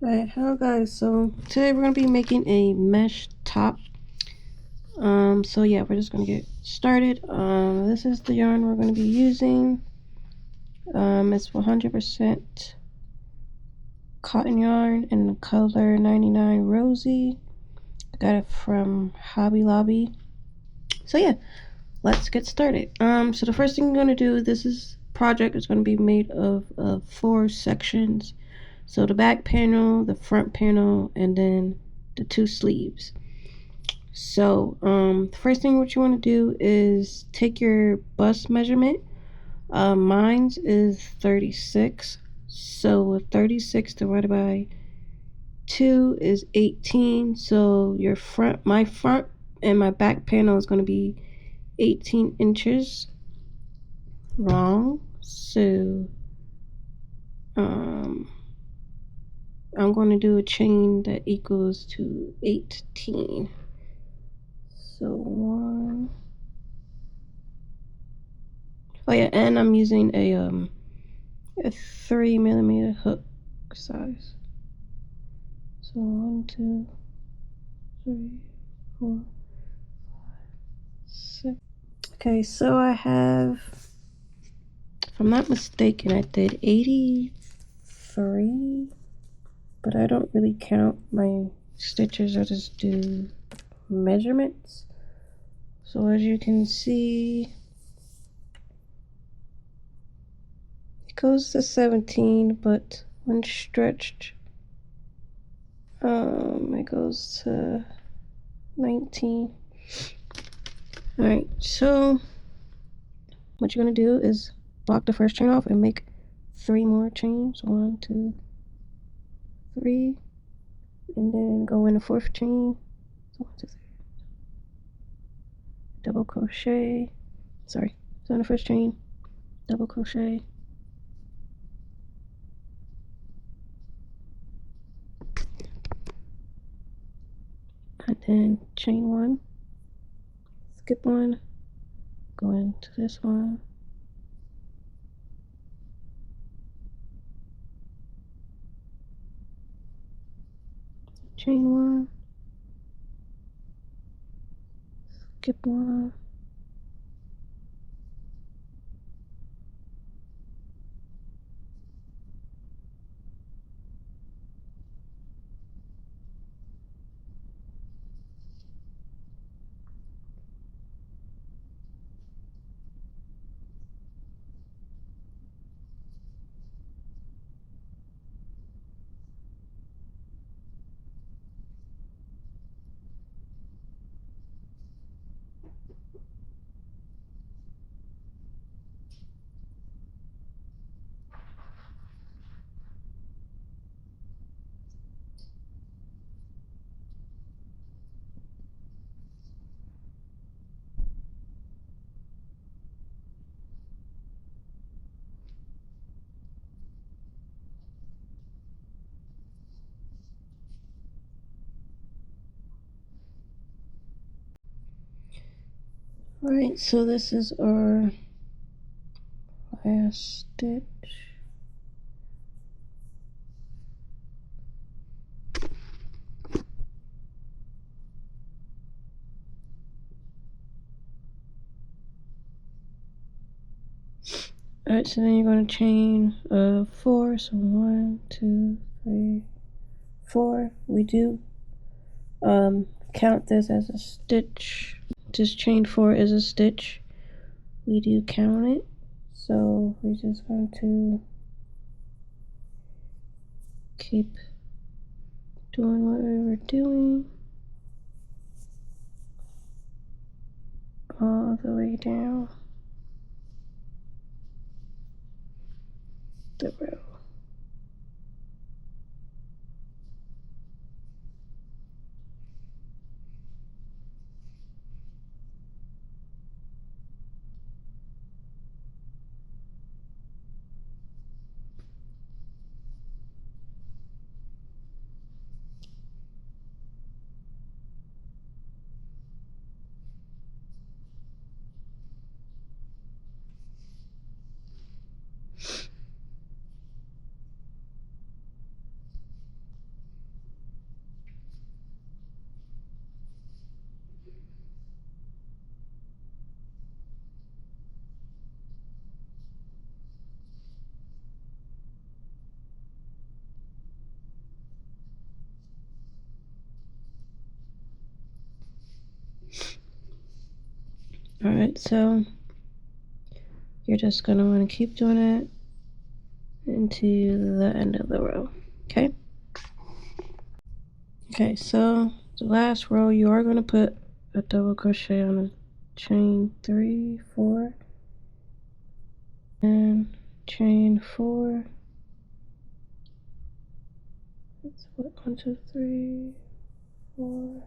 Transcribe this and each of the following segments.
Alright, hello guys. So today we're gonna be making a mesh top. So yeah, we're just gonna get started. This is the yarn we're gonna be using. It's 100% cotton yarn in the color 99 Rosy. I got it from Hobby Lobby. So yeah, let's get started. So the first thing I'm gonna do, this project is gonna be made of 4 sections. So the back panel, the front panel, and then the 2 sleeves. So the first thing what you want to do is take your bust measurement. Mine's is 36. So 36 divided by 2 is 18. So my front and my back panel is going to be 18 inches. Wrong. So I'm going to do a chain that equals to 18. So 1. Oh yeah, and I'm using a 3mm hook size. So 1, 2, 3, 4, 5, 6. Okay, so I have, if I'm not mistaken, I did 83. But I don't really count my stitches, I just do measurements. So as you can see, it goes to 17, but when stretched, it goes to 19. Alright, so what you're gonna do is block the first chain off and make 3 more chains. 1, 2, 3, and then go in the 4th chain. So 1, 2, 3. Double crochet. Sorry. So in the first chain, double crochet. And then chain 1. Skip 1. Go into this one. Chain 1. Skip 1. Alright, so this is our last stitch. Alright, so then you're going to chain 4. So 1, 2, 3, 4. We do count this as a stitch. This chain 4 is a stitch. We do count it. So we're just going to keep doing what we were doing all the way down the row. Alright, so you're just gonna want to keep doing it into the end of the row. Okay? Okay, so the last row you are going to put a double crochet on a chain 3, 4, and chain 4. That's what, 1, 2, 3, 4.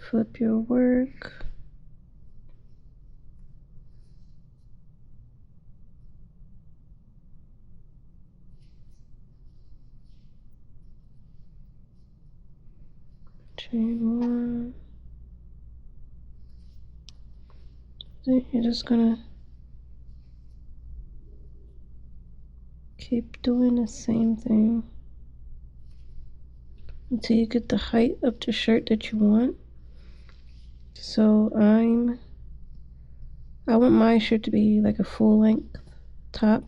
Flip your work. Chain 1. Then you're just gonna keep doing the same thing until you get the height of the shirt that you want. So I want my shirt to be like a full length top.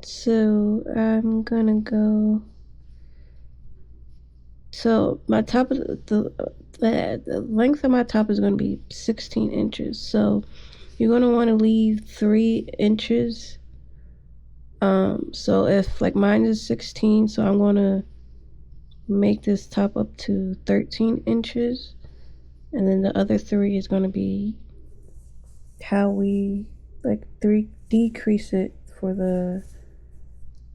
So I'm gonna go. So my top of the length of my top is gonna be 16 inches. So you're gonna want to leave 3 inches. So if like mine is 16, so I'm gonna make this top up to 13 inches, and then the other 3 is gonna be how we like decrease it for the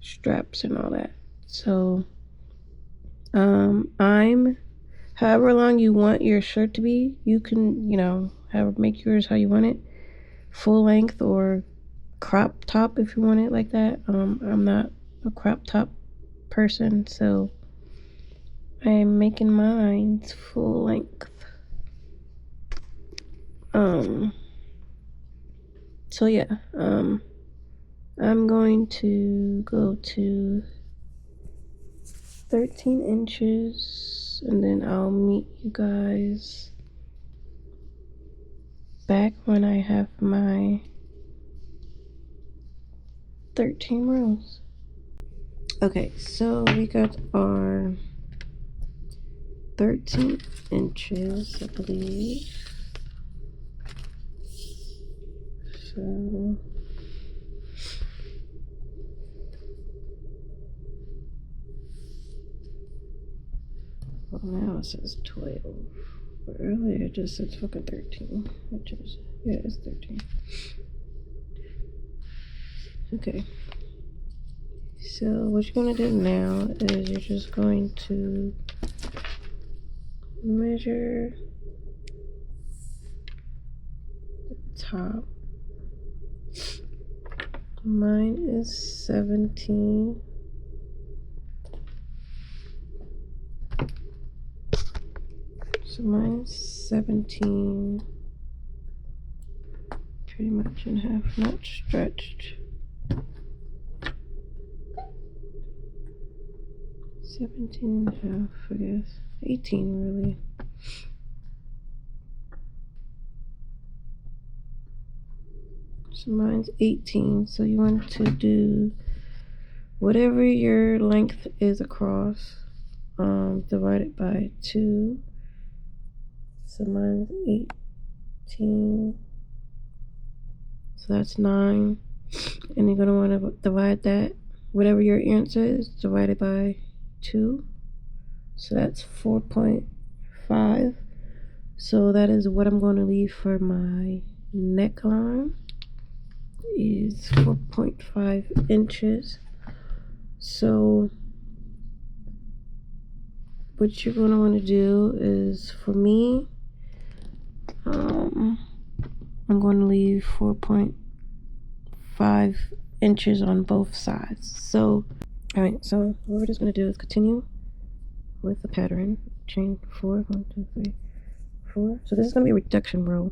straps and all that. So I'm however long you want your shirt to be, you can, make yours how you want it, full length or crop top if you want it like that. I'm not a crop top person, so I'm making mine full length. So yeah, I'm going to go to 13 inches, and then I'll meet you guys back when I have my 13 rows. Okay, so we got our 13 inches, I believe. So well, now it says 12. But earlier it just said fucking 13, which is, yeah, it's 13. Okay. So what you're gonna do now is you're just going to measure the top. Mine is 17. So mine is 17. Pretty much in half, not stretched. 17 and a half, I guess. 18 really. So mine's 18, so you want to do whatever your length is across, divided by 2. So mine's 18. So that's 9. And you're going to want to divide that, whatever your answer is, divided by 2. So that's 4.5. So that is what I'm going to leave for my neckline, is 4.5 inches. So what you're going to want to do is, for me, I'm going to leave 4.5 inches on both sides. So alright, so what we're just going to do is continue with the pattern. Chain 4, 1, 2, 3, 4. So this is going to be a reduction row.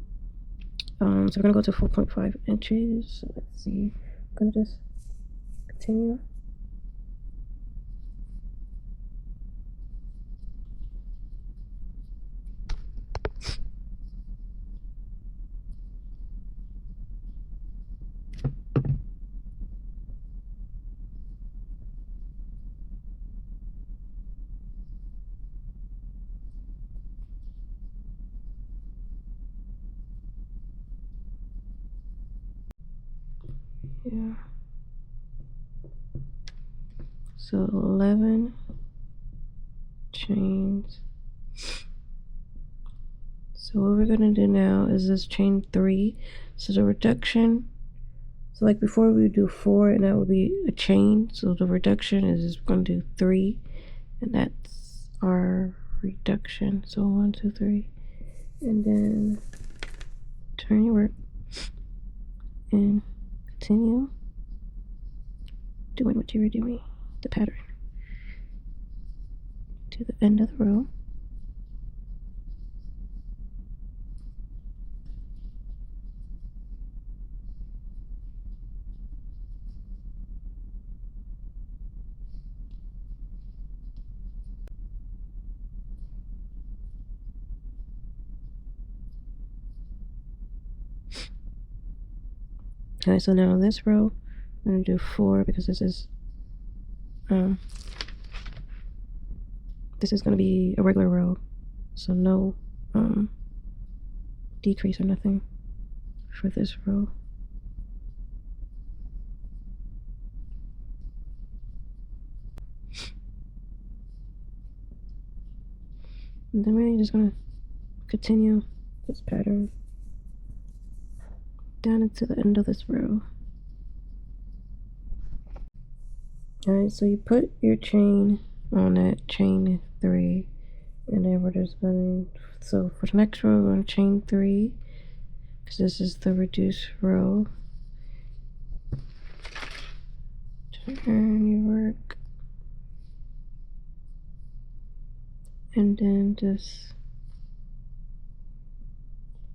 So we're going to go to 4.5 inches. So let's see. I'm going to just continue. Yeah. So 11 chains. So what we're gonna do now is this chain 3. So the reduction, so like before we would do 4 and that would be a chain. So the reduction is we're gonna do 3, and that's our reduction. So 1, 2, 3, and then turn your work and continue doing what you were doing, the pattern, to the end of the row. Alright, so now in this row, I'm going to do 4 because this is going to be a regular row, so no decrease or nothing for this row. And then we're just going to continue this pattern down into the end of this row. Alright, so you put your chain on that chain 3, and then we're just going to, so for the next row we're going to chain 3 because this is the reduced row. Turn your work, and then just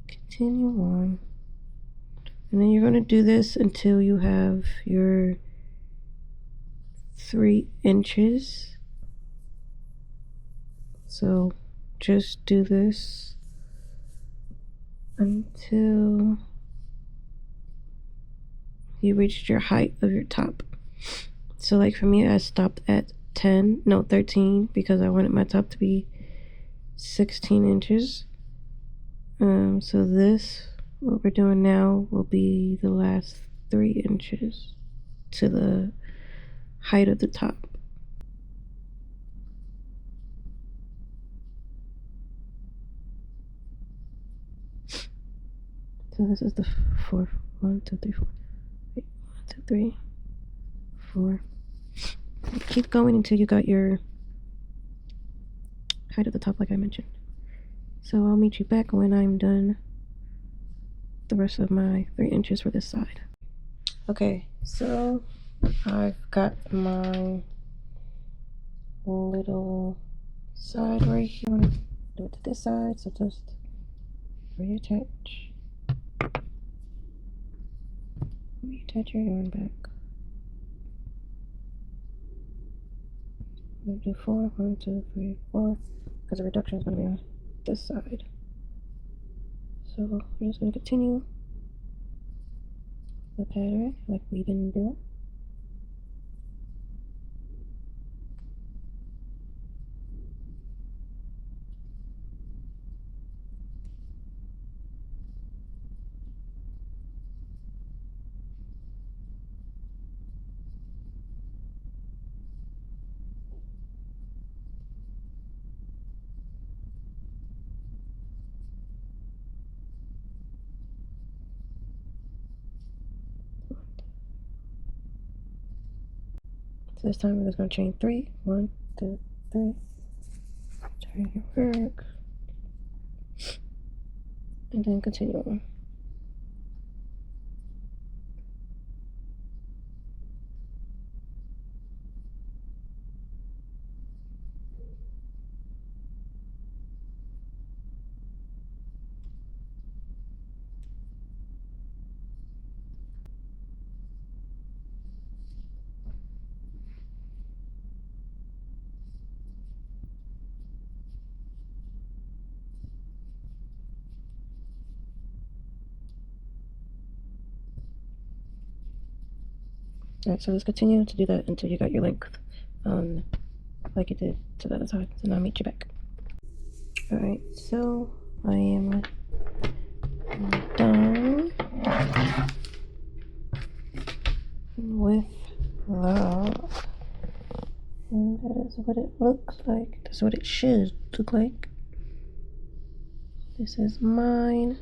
continue on, and then you're going to do this until you have your 3 inches. So just do this until you reached your height of your top. So like for me, I stopped at 13 because I wanted my top to be 16 inches. So this, what we're doing now, will be the last 3 inches to the height of the top. So this is the 4. 1, 2, 3, 4. Wait, 1, 2, 3, 4. Keep going until you got your height of the top, like I mentioned. So I'll meet you back when I'm done the rest of my 3 inches for this side. Okay, so I've got my little side right here. I'm gonna do it to this side, so just reattach your yarn back. I'm gonna do 4, 1, 2, 3, 4, because the reduction is gonna be on this side. So we're just gonna continue the pattern like we've been doing. So this time we're just going to chain 3. 1, 2, 3. Turn your work. And then continue on. Alright, so let's continue to do that until you got your length like you did to the other side, and I'll meet you back. Alright, so I am done. with love. And that is what it looks like. That's what it should look like. This is mine.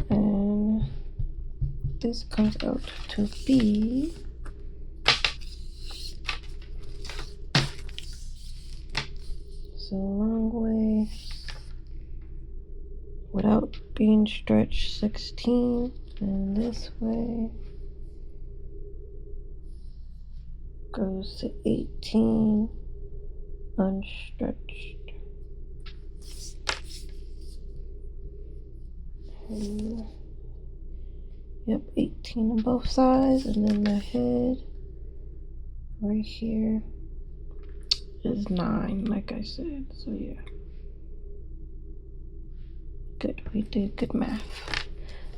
And this comes out to be so long way without being stretched 16, and this way goes to 18 unstretched. And, yep, 18 on both sides, and then the head right here is 9, like I said. So yeah, good, we did good math.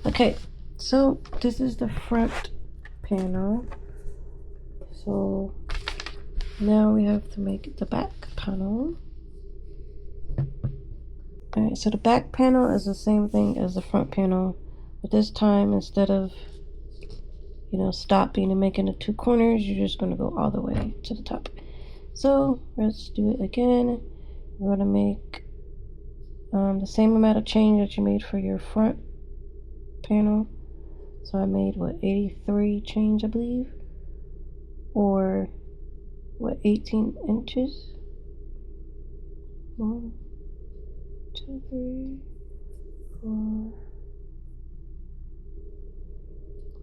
Okay, so this is the front panel. So now we have to make the back panel. Alright, so the back panel is the same thing as the front panel, but this time instead of, you know, stopping and making the 2 corners, you're just going to go all the way to the top. So let's do it again. We're going to make the same amount of chain that you made for your front panel. So I made, what, 83 chains, I believe, or what, 18 inches? 1, 2, 3, 4,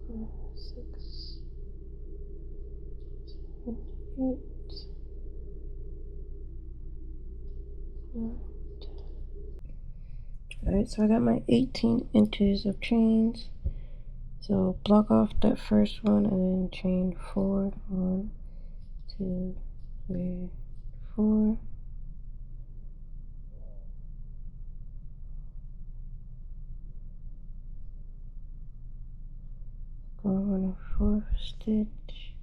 5, 6, 7, 8, 9, 10. Alright, so I got my 18 inches of chains. So block off that first one and then chain 4. 1, 2, 3, 4. Go on a 4th stitch,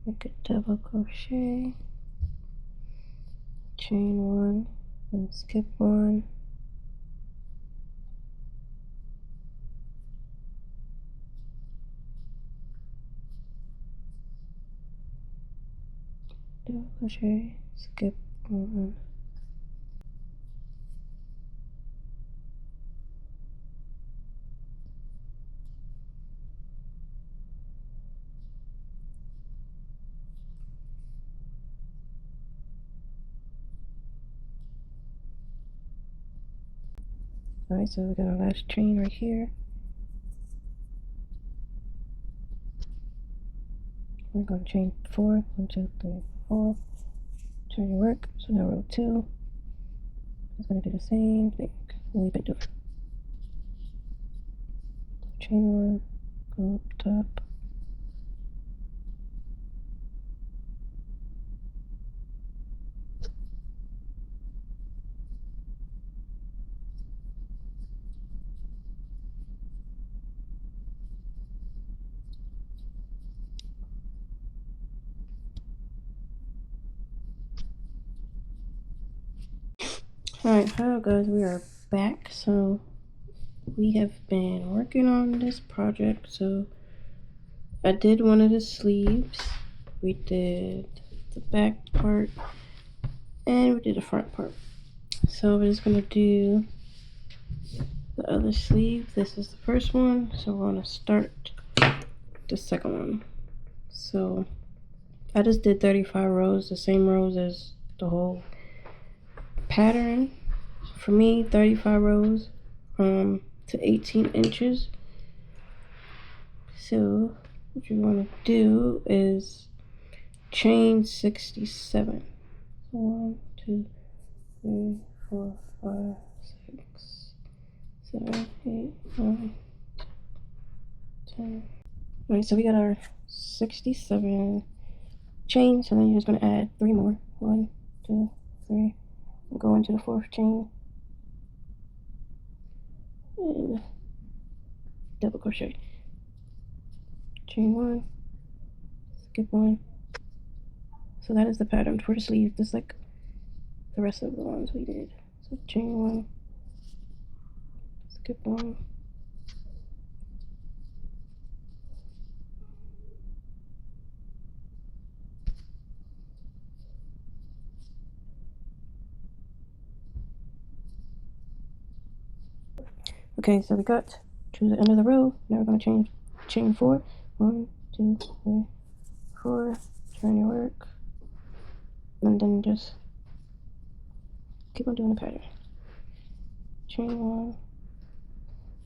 make a double crochet, chain 1, and skip 1, double crochet, skip 1. Alright, so we got our last chain right here. We're going to chain 4. 1, 2, 3, 4. Turn your work. So now row 2. It's going to do the same thing we've been doing. Chain 1, go up top. Alright, hello guys, we are back. So we have been working on this project. So I did one of the sleeves, we did the back part, and we did the front part. So we're just gonna do the other sleeve. This is the first one, so we're gonna start the second one. So I just did 35 rows, the same rows as the whole pattern. For me, 35 rows to 18 inches. So what you want to do is chain 67. 1, 2, 3, 4, 5, 6, 7, 8, 9, 10. Alright, so we got our 67 chains, and then you're just going to add 3 more. 1, 2, 3. And go into the 4th chain. And double crochet. Chain 1. Skip 1. So that is the pattern for the sleeve, just like the rest of the ones we did. So chain 1. Skip 1. Okay, so we got to the end of the row. Now we're going to chain 4. 1, 2, 3, 4. Turn your work, and then just keep on doing the pattern. Chain 1.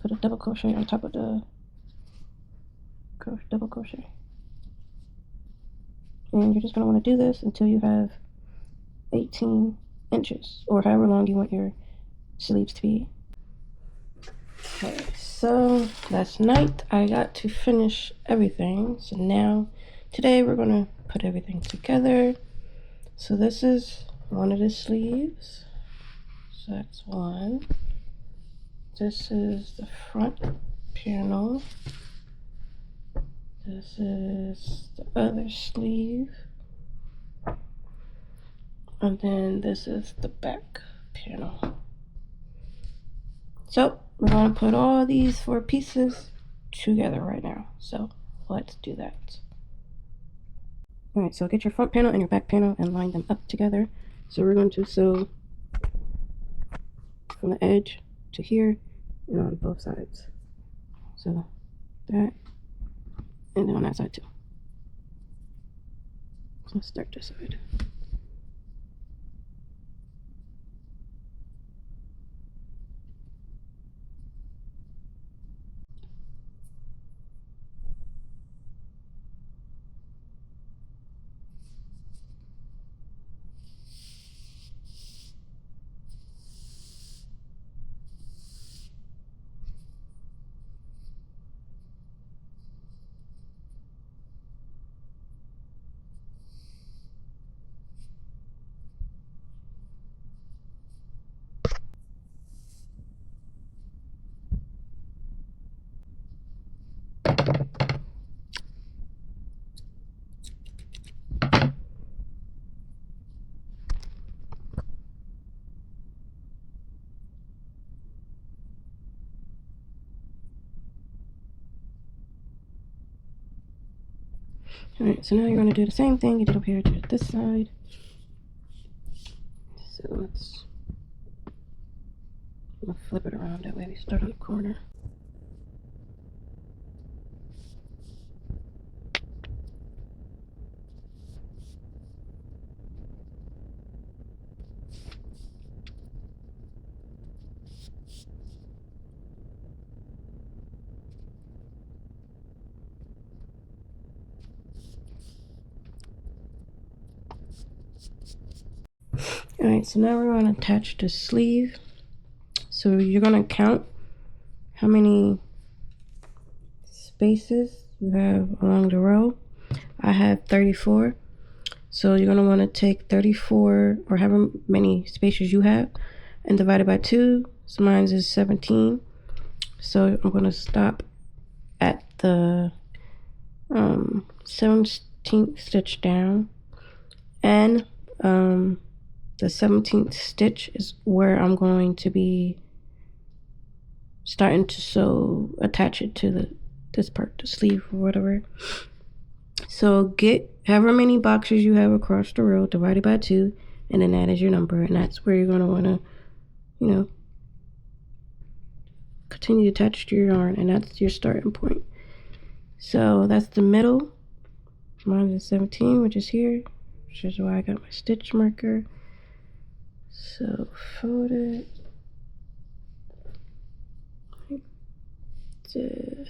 Put a double crochet on top of the double crochet, and you're just going to want to do this until you have 18 inches, or however long you want your sleeves to be. Okay, so last night I got to finish everything, so now today we're going to put everything together. So this is one of the sleeves, so that's one. This is the front panel. This is the other sleeve, and then this is the back panel. So we're going to put all these 4 pieces together right now, so let's do that. Alright, so get your front panel and your back panel and line them up together. So we're going to sew from the edge to here and on both sides. So that, and then on that side too. So let's start this side. Alright, so now you're going to do the same thing you did up here to this side. So let's flip it around, that way we start on the corner. Alright, so now we're going to attach the sleeve. So you're going to count how many spaces you have along the row. I have 34. So you're going to want to take 34, or however many spaces you have, and divide it by 2. So mine is 17. So I'm going to stop at the 17th stitch down, and the 17th stitch is where I'm going to be starting to sew, attach it to this part, the sleeve or whatever. So get however many boxes you have across the row, divided by 2, and then that is your number, and that's where you're going to want to, you know, continue to attach to your yarn, and that's your starting point. So that's the middle. Mine is 17, which is here, which is why I got my stitch marker. So fold it like this.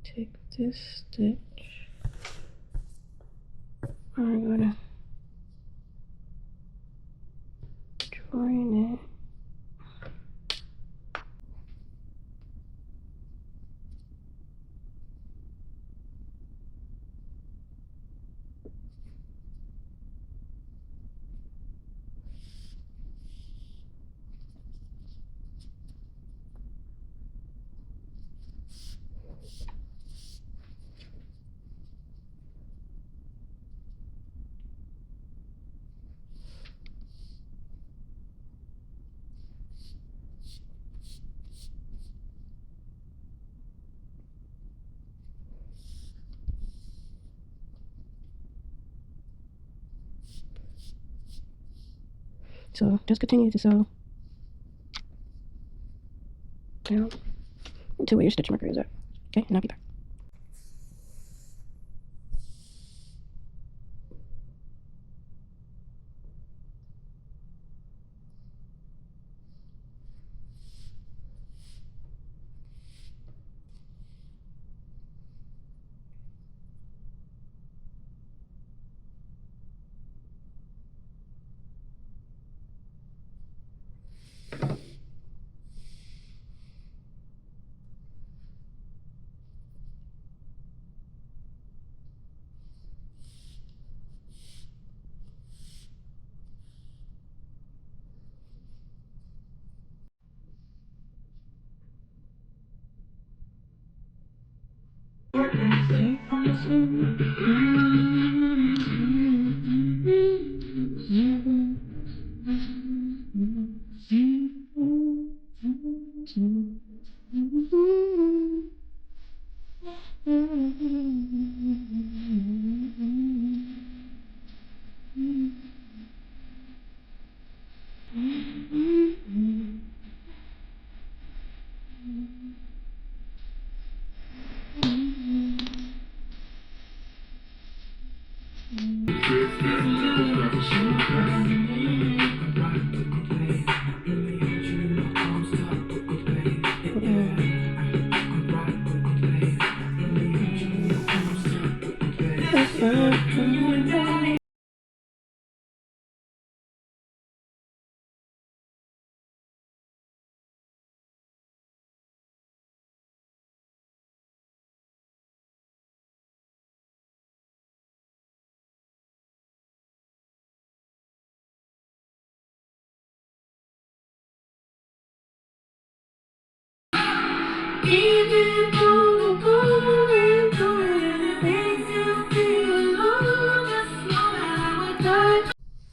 Take this stitch. I'm gonna join it. So just continue to sew down until where your stitch marker is at. Okay, and I'll be back.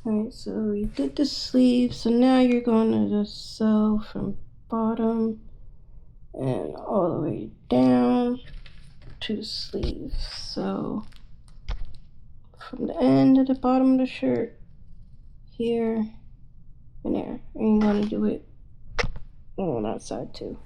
Alright, so you did the sleeve, so now you're going to just sew from bottom and all the way down to the sleeve. So from the end of the bottom of the shirt, here and there, and you want to do it on that side too.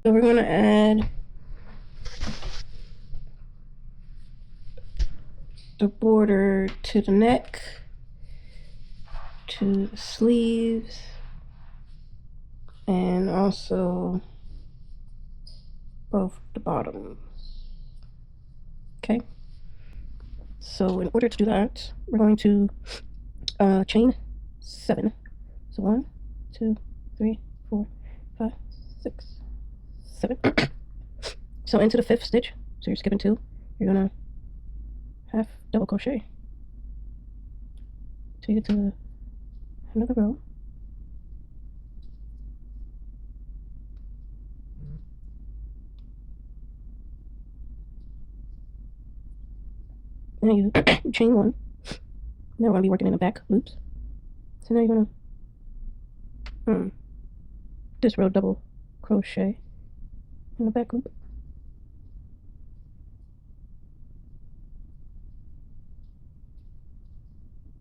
So we're going to add the border to the neck, to the sleeves, and also both the bottoms. Okay, so in order to do that, we're going to chain 7. So 1, 2, 3, 4, 5, 6, 7. So into the 5th stitch, so you're skipping 2, you're gonna half double crochet till you get to another row. And you chain 1. Now we're gonna be working in the back loops. So now you're gonna this row double crochet in the back loop.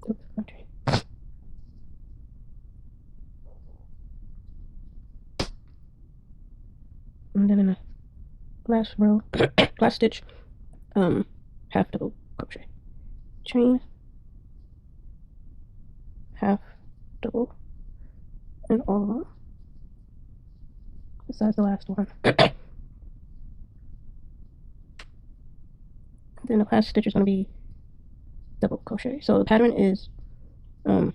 Oops, okay. And then in the last row, last stitch, half double crochet, chain, half double, and all of them, besides the last one. Then the last stitch is going to be double crochet. So the pattern is, so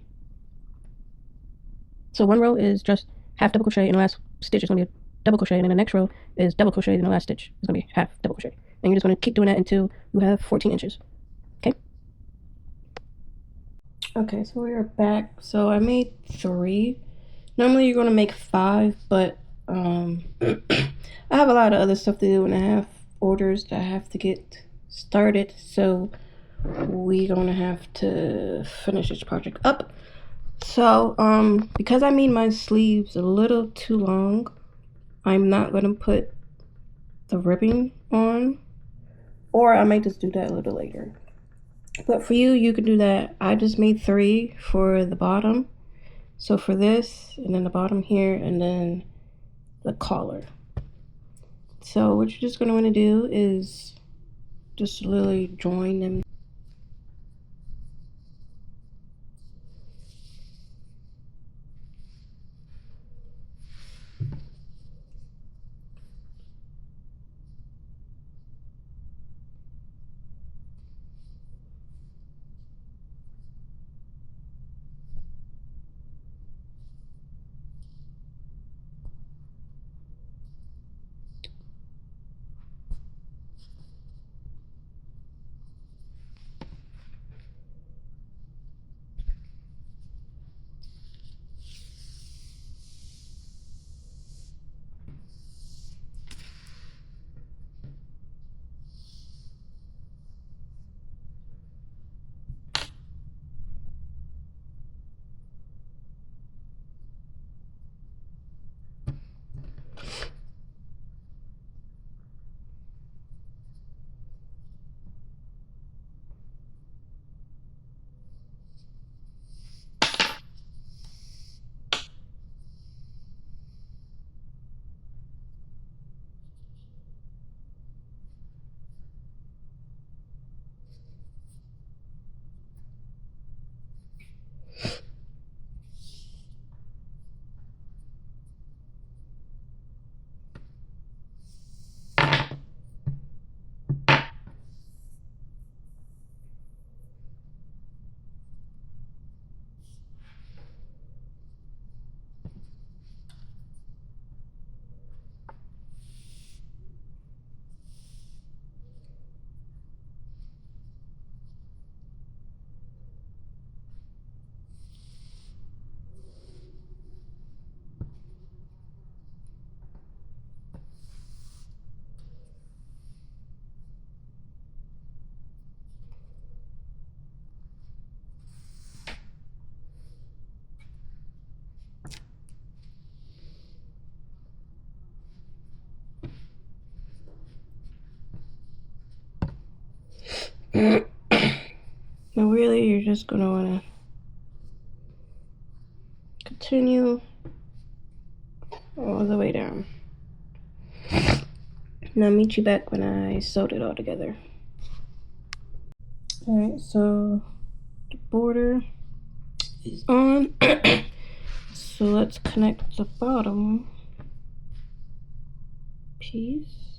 one row is just half double crochet, and the last stitch is going to be a double crochet, and then the next row is double crochet, and the last stitch is going to be half double crochet. And you're just going to keep doing that until you have 14 inches. Okay? Okay, so we are back. So I made 3. Normally you're gonna make 5, but I have a lot of other stuff to do and I have orders that I have to get started. So we're gonna have to finish this project up. So because I made my sleeves a little too long, I'm not gonna put the ribbing on, or I might just do that a little later. But for you, you can do that. I just made 3 for the bottom. So for this, and then the bottom here, and then the collar. So what you're just going to want to do is just literally join them. Now really, you're just going to want to continue all the way down. Now I'll meet you back when I sewed it all together. Alright, so the border is on. So let's connect the bottom piece.